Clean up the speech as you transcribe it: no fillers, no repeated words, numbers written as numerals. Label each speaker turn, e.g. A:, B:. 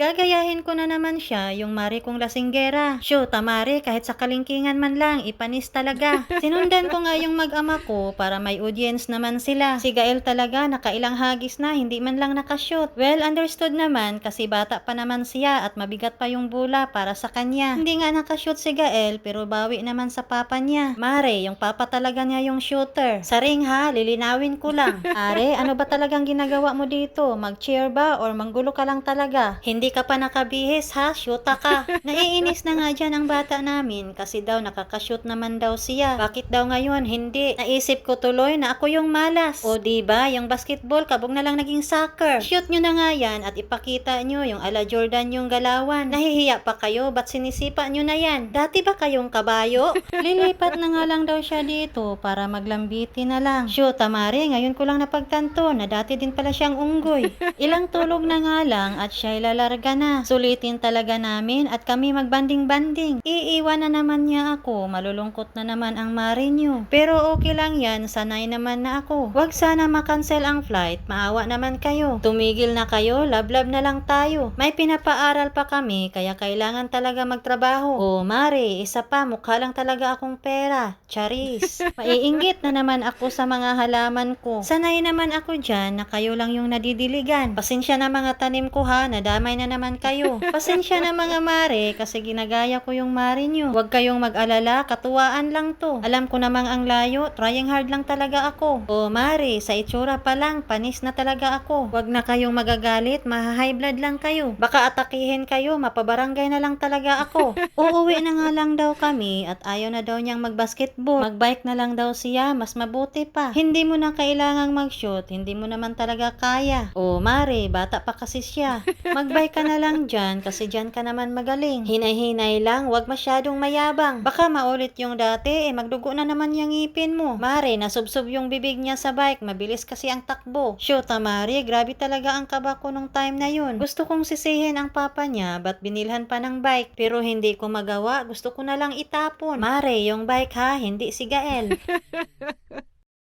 A: Gagayahin ko na naman siya, yung mare kong lasinggera. Shoot, mare, kahit sa kalingkingan man lang, ipanis talaga. Sinundan ko nga yung mag-ama ko para may audience naman sila. Si Gael talaga, nakailang hagis na, hindi man lang nakashoot. Well, understood naman kasi bata pa naman siya at mabigat pa yung bola para sa kanya. Hindi nga nakashoot si Gael pero bawi naman sa papa niya. Mare, yung papa talaga niya yung shooter. Sa ring ha, lilinawin ko lang. Are, ano ba talagang ginagawa mo dito? Mag-cheer ba or manggulo ka lang talaga? Hindi ka pa nakabihis ha, shoota ka. Naiinis na nga dyan ang bata namin kasi daw nakakashoot naman daw siya. Bakit daw ngayon hindi? Naisip ko tuloy na ako yung malas. O diba, yung basketball kabog na lang naging soccer. Shoot nyo na nga yan at ipakita nyo yung ala Jordan yung galawan. Nahihiya pa kayo, ba't sinisipa nyo na yan? Dati ba kayong kabayo? Lilipat na nga lang daw siya dito para maglambiti na lang. Shoot, mare, ngayon ko lang napagtanto na dati din pala siyang unggoy. Ilang tulog na nga lang at siya'y lalarga na. Sulitin talaga namin at kami magbanding-banding. Iiwan na naman niya ako, malulungkot na naman ang mare niyo. Pero okay lang yan, sanay naman na ako. Wag sana makancel ang flight, maawa naman kayo. Tumigil na kayo, lablab na lang tayo. May pinapaaral pa kami, kaya kailangan talaga magtrabaho. O mare, isa pa, mukha lang talaga akong pera. Charis. Maiinggit na naman ako sa mga halaman ko. Sanay naman ako dyan na kayo lang yung nadidiligan. Pasensya na mga tanim ko ha, nadamay na naman kayo. Pasensya na mga mare kasi ginagaya ko yung mare nyo. Huwag kayong mag-alala, katuwaan lang to. Alam ko namang ang layo, trying hard lang talaga ako. O mare, sa itsura pa lang, panis na talaga ako. Huwag na kayong magagalit, maha-high blood lang kayo. Baka atakihin kayo, mapabarangay na lang talaga ako. Uuwi na nga lang daw kami at ayaw na daw niyang magbasketball. Magbike na lang daw siya, mas mabuti pa. Hindi mo na kailangang mag-shoot, hindi mo naman talaga kaya. O mare, bata pa kasi siya. Magbike ka na lang dyan kasi dyan ka naman magaling. Hinay-hinay lang, wag masyadong mayabang. Baka maulit yung dati, magdugo na naman yung ngipin mo. Mare, nasubsob yung bibig niya sa bike, mabilis kasi ang takbo. Shoot, mare, grabe talaga ang kaba ko nung time na yun. Gusto kong sisihin ang papa niya, ba't binilhan pa ng bike? Pero hindi ko magawa, gusto ko na lang itapon. Mare, yung bike ha, hindi si Gael.